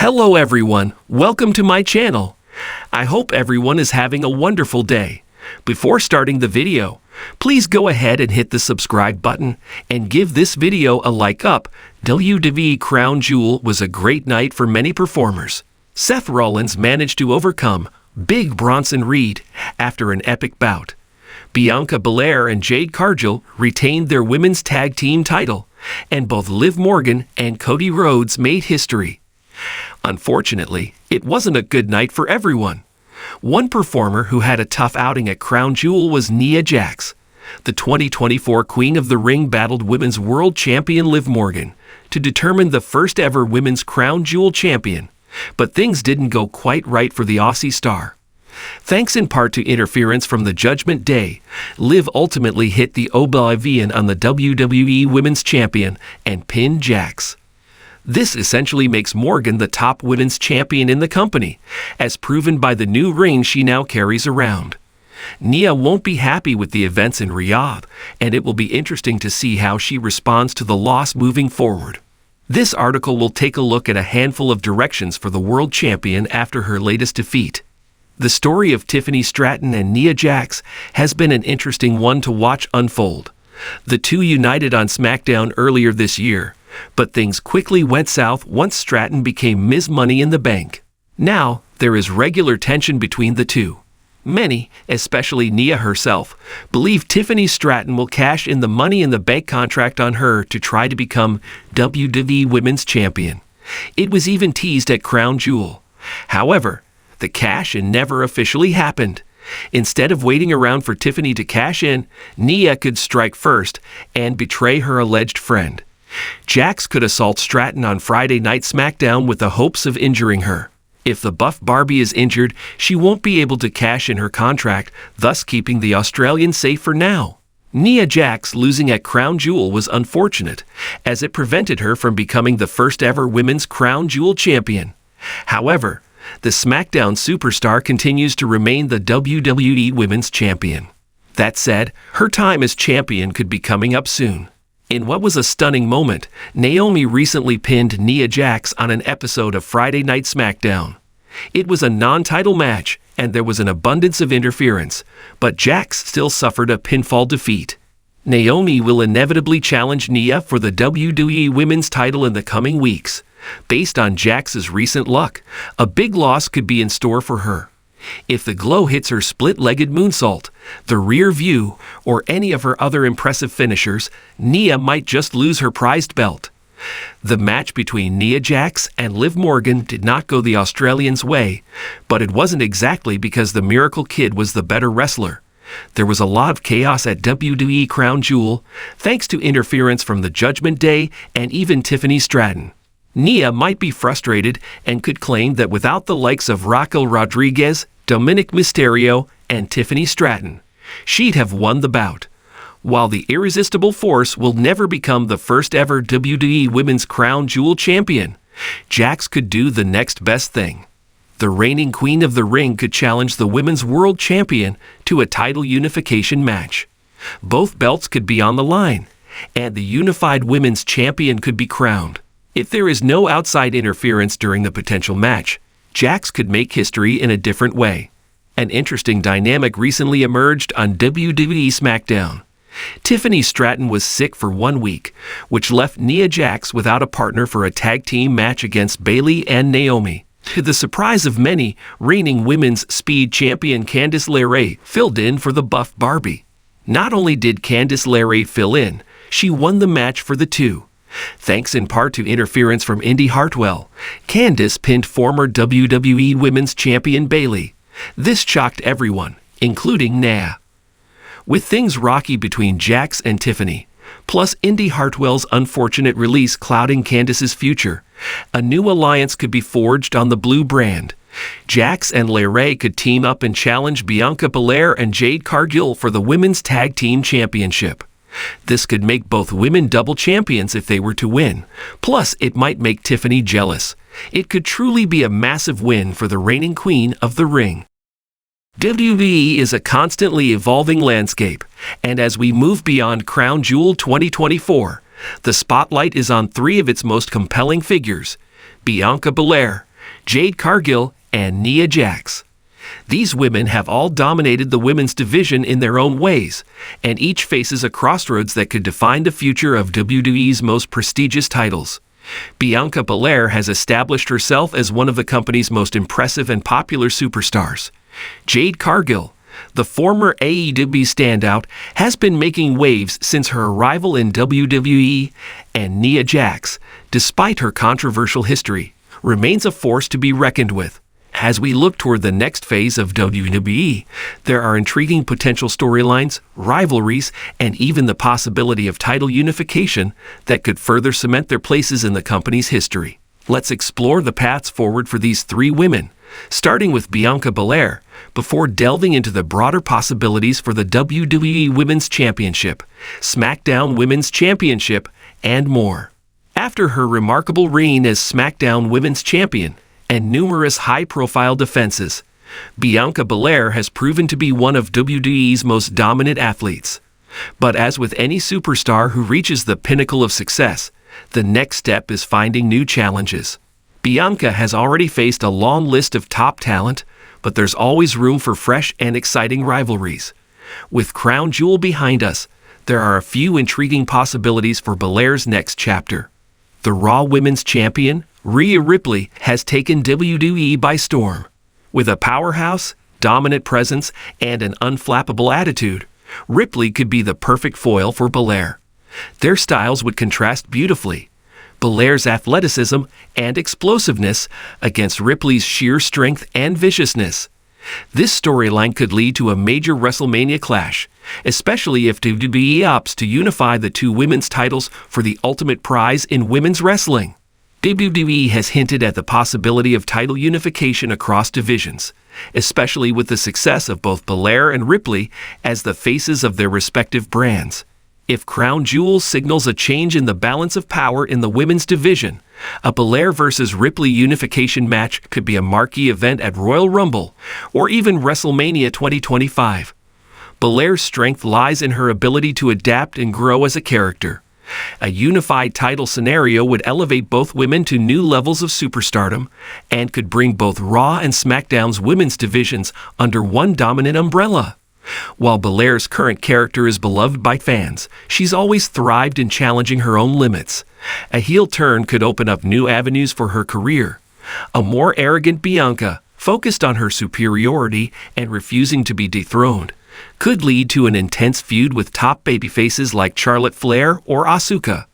Hello everyone, welcome to my channel. I hope everyone is having a wonderful day. Before starting the video, please go ahead and hit the subscribe button and give this video a like up. WWE Crown Jewel was a great night for many performers. Seth Rollins managed to overcome Big Bronson Reed after an epic bout. Bianca Belair and Jade Cargill retained their women's tag team title, and both Liv Morgan and Cody Rhodes made history. Unfortunately, it wasn't a good night for everyone. One performer who had a tough outing at Crown Jewel was Nia Jax. The 2024 Queen of the Ring battled Women's World Champion Liv Morgan to determine the first ever Women's Crown Jewel champion, but things didn't go quite right for the Aussie star. Thanks in part to interference from the Judgment Day, Liv ultimately hit the Oblivion on the WWE Women's Champion and pinned Jax. This essentially makes Morgan the top women's champion in the company, as proven by the new ring she now carries around. Nia won't be happy with the events in Riyadh, and it will be interesting to see how she responds to the loss moving forward. This article will take a look at a handful of directions for the world champion after her latest defeat. The story of Tiffany Stratton and Nia Jax has been an interesting one to watch unfold. The two united on SmackDown earlier this year, but things quickly went south once Stratton became Ms. Money in the Bank. Now, there is regular tension between the two. Many, especially Nia herself, believe Tiffany Stratton will cash in the Money in the Bank contract on her to try to become WWE Women's Champion. It was even teased at Crown Jewel. However, the cash-in never officially happened. Instead of waiting around for Tiffany to cash in, Nia could strike first and betray her alleged friend. Jax could assault Stratton on Friday Night SmackDown with the hopes of injuring her. If the buff Barbie is injured, she won't be able to cash in her contract, thus keeping the Australian safe for now. Nia Jax losing at Crown Jewel was unfortunate, as it prevented her from becoming the first ever Women's Crown Jewel champion. However, the SmackDown superstar continues to remain the WWE Women's Champion. That said, her time as champion could be coming up soon. In what was a stunning moment, Naomi recently pinned Nia Jax on an episode of Friday Night SmackDown. It was a non-title match, and there was an abundance of interference, but Jax still suffered a pinfall defeat. Naomi will inevitably challenge Nia for the WWE Women's title in the coming weeks. Based on Jax's recent luck, a big loss could be in store for her. If the glow hits her split-legged moonsault, the rear view, or any of her other impressive finishers, Nia might just lose her prized belt. The match between Nia Jax and Liv Morgan did not go the Australians' way, but it wasn't exactly because the Miracle Kid was the better wrestler. There was a lot of chaos at WWE Crown Jewel, thanks to interference from the Judgment Day and even Tiffany Stratton. Nia might be frustrated and could claim that without the likes of Raquel Rodriguez, Dominic Mysterio, and Tiffany Stratton, she'd have won the bout. While the irresistible force will never become the first ever WWE Women's Crown Jewel champion, Jax could do the next best thing. The reigning Queen of the Ring could challenge the Women's World Champion to a title unification match. Both belts could be on the line, and the unified Women's Champion could be crowned. If there is no outside interference during the potential match, Jax could make history in a different way. An interesting dynamic recently emerged on WWE SmackDown. Tiffany Stratton was sick for 1 week, which left Nia Jax without a partner for a tag team match against Bayley and Naomi. To the surprise of many, reigning Women's Speed Champion Candice LeRae filled in for the buff Barbie. Not only did Candice LeRae fill in, she won the match for the two. Thanks in part to interference from Indy Hartwell, Candice pinned former WWE Women's Champion Bayley. This shocked everyone, including Nia. With things rocky between Jax and Tiffany, plus Indy Hartwell's unfortunate release clouding Candice's future, a new alliance could be forged on the blue brand. Jax and LeRae could team up and challenge Bianca Belair and Jade Cargill for the Women's Tag Team Championship. This could make both women double champions if they were to win. Plus, it might make Tiffany jealous. It could truly be a massive win for the reigning Queen of the Ring. WWE is a constantly evolving landscape, and as we move beyond Crown Jewel 2024, the spotlight is on three of its most compelling figures: Bianca Belair, Jade Cargill, and Nia Jax. These women have all dominated the women's division in their own ways, and each faces a crossroads that could define the future of WWE's most prestigious titles. Bianca Belair has established herself as one of the company's most impressive and popular superstars. Jade Cargill, the former AEW standout, has been making waves since her arrival in WWE, and Nia Jax, despite her controversial history, remains a force to be reckoned with. As we look toward the next phase of WWE, there are intriguing potential storylines, rivalries, and even the possibility of title unification that could further cement their places in the company's history. Let's explore the paths forward for these three women, starting with Bianca Belair, before delving into the broader possibilities for the WWE Women's Championship, SmackDown Women's Championship, and more. After her remarkable reign as SmackDown Women's Champion, and numerous high-profile defenses, Bianca Belair has proven to be one of WWE's most dominant athletes. But as with any superstar who reaches the pinnacle of success, the next step is finding new challenges. Bianca has already faced a long list of top talent, but there's always room for fresh and exciting rivalries. With Crown Jewel behind us, there are a few intriguing possibilities for Belair's next chapter. The Raw Women's Champion, Rhea Ripley, has taken WWE by storm. With a powerhouse, dominant presence, and an unflappable attitude, Ripley could be the perfect foil for Belair. Their styles would contrast beautifully. Belair's athleticism and explosiveness against Ripley's sheer strength and viciousness. This storyline could lead to a major WrestleMania clash, especially if WWE opts to unify the two women's titles for the ultimate prize in women's wrestling. WWE has hinted at the possibility of title unification across divisions, especially with the success of both Belair and Ripley as the faces of their respective brands. If Crown Jewel signals a change in the balance of power in the women's division, a Belair versus Ripley unification match could be a marquee event at Royal Rumble or even WrestleMania 2025. Belair's strength lies in her ability to adapt and grow as a character. A unified title scenario would elevate both women to new levels of superstardom and could bring both Raw and SmackDown's women's divisions under one dominant umbrella. While Belair's current character is beloved by fans, she's always thrived in challenging her own limits. A heel turn could open up new avenues for her career. A more arrogant Bianca, focused on her superiority and refusing to be dethroned, could lead to an intense feud with top babyfaces like Charlotte Flair or Asuka.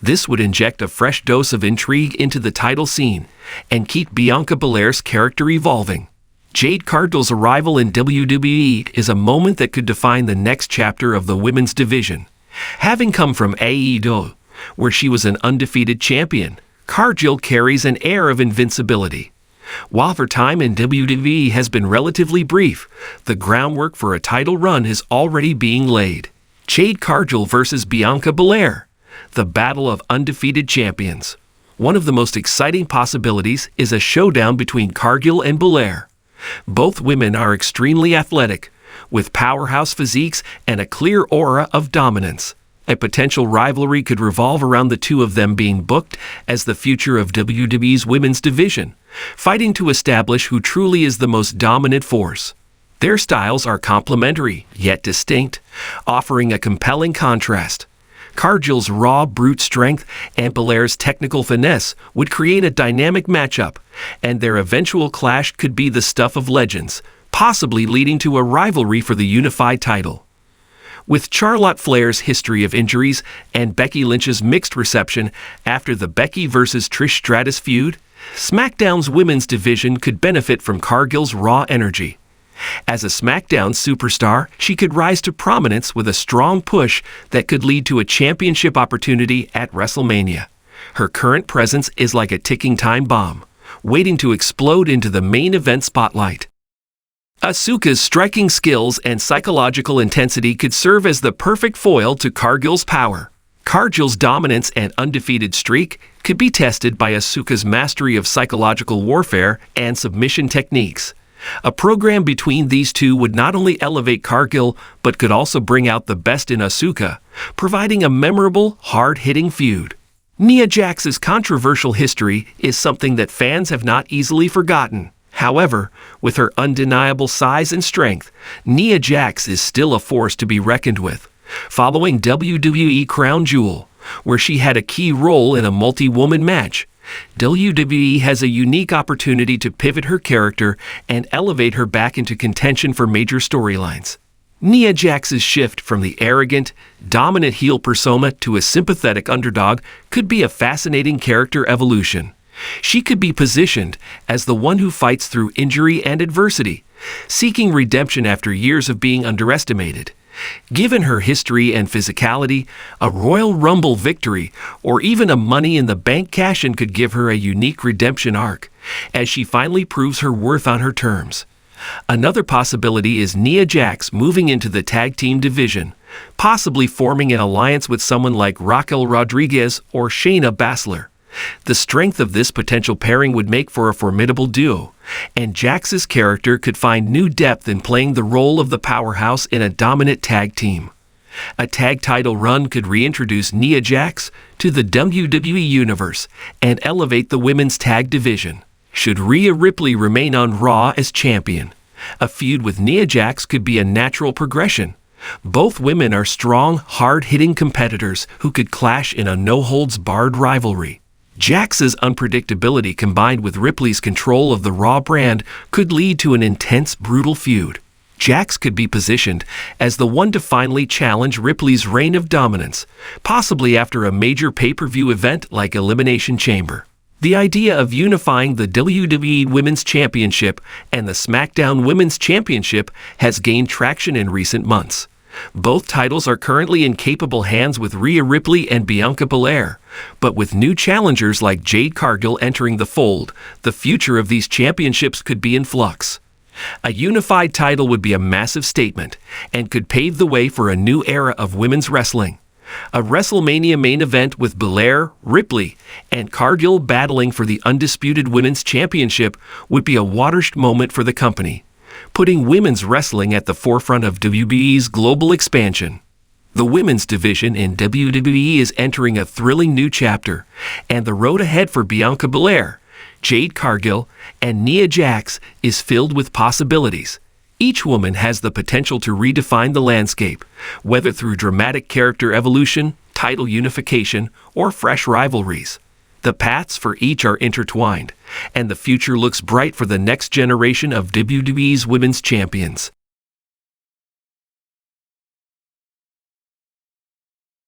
This would inject a fresh dose of intrigue into the title scene and keep Bianca Belair's character evolving. Jade Cargill's arrival in WWE is a moment that could define the next chapter of the women's division. Having come from AEW, where she was an undefeated champion, Cargill carries an air of invincibility. While her time in WWE has been relatively brief, the groundwork for a title run is already being laid. Jade Cargill versus Bianca Belair, the battle of undefeated champions. One of the most exciting possibilities is a showdown between Cargill and Belair. Both women are extremely athletic, with powerhouse physiques and a clear aura of dominance. A potential rivalry could revolve around the two of them being booked as the future of WWE's women's division, fighting to establish who truly is the most dominant force. Their styles are complementary, yet distinct, offering a compelling contrast. Cargill's raw brute strength and Belair's technical finesse would create a dynamic matchup, and their eventual clash could be the stuff of legends, possibly leading to a rivalry for the unified title. With Charlotte Flair's history of injuries and Becky Lynch's mixed reception after the Becky vs. Trish Stratus feud, SmackDown's women's division could benefit from Cargill's raw energy. As a SmackDown superstar, she could rise to prominence with a strong push that could lead to a championship opportunity at WrestleMania. Her current presence is like a ticking time bomb, waiting to explode into the main event spotlight. Asuka's striking skills and psychological intensity could serve as the perfect foil to Cargill's power. Cargill's dominance and undefeated streak could be tested by Asuka's mastery of psychological warfare and submission techniques. A program between these two would not only elevate Cargill, but could also bring out the best in Asuka, providing a memorable, hard-hitting feud. Nia Jax's controversial history is something that fans have not easily forgotten. However, with her undeniable size and strength, Nia Jax is still a force to be reckoned with. Following WWE Crown Jewel, where she had a key role in a multi-woman match, WWE has a unique opportunity to pivot her character and elevate her back into contention for major storylines. Nia Jax's shift from the arrogant, dominant heel persona to a sympathetic underdog could be a fascinating character evolution. She could be positioned as the one who fights through injury and adversity, seeking redemption after years of being underestimated. Given her history and physicality, a Royal Rumble victory or even a Money in the Bank cash-in could give her a unique redemption arc, as she finally proves her worth on her terms. Another possibility is Nia Jax moving into the tag team division, possibly forming an alliance with someone like Raquel Rodriguez or Shayna Baszler. The strength of this potential pairing would make for a formidable duo, and Jax's character could find new depth in playing the role of the powerhouse in a dominant tag team. A tag title run could reintroduce Nia Jax to the WWE Universe and elevate the women's tag division. Should Rhea Ripley remain on Raw as champion, a feud with Nia Jax could be a natural progression. Both women are strong, hard-hitting competitors who could clash in a no-holds-barred rivalry. Jax's unpredictability combined with Ripley's control of the Raw brand could lead to an intense, brutal feud. Jax could be positioned as the one to finally challenge Ripley's reign of dominance, possibly after a major pay-per-view event like Elimination Chamber. The idea of unifying the WWE Women's Championship and the SmackDown Women's Championship has gained traction in recent months. Both titles are currently in capable hands with Rhea Ripley and Bianca Belair, but with new challengers like Jade Cargill entering the fold, the future of these championships could be in flux. A unified title would be a massive statement and could pave the way for a new era of women's wrestling. A WrestleMania main event with Belair, Ripley, and Cargill battling for the undisputed Women's Championship would be a watershed moment for the company, putting women's wrestling at the forefront of WWE's global expansion. The women's division in WWE is entering a thrilling new chapter, and the road ahead for Bianca Belair, Jade Cargill, and Nia Jax is filled with possibilities. Each woman has the potential to redefine the landscape, whether through dramatic character evolution, title unification, or fresh rivalries. The paths for each are intertwined, and the future looks bright for the next generation of WWE's women's champions.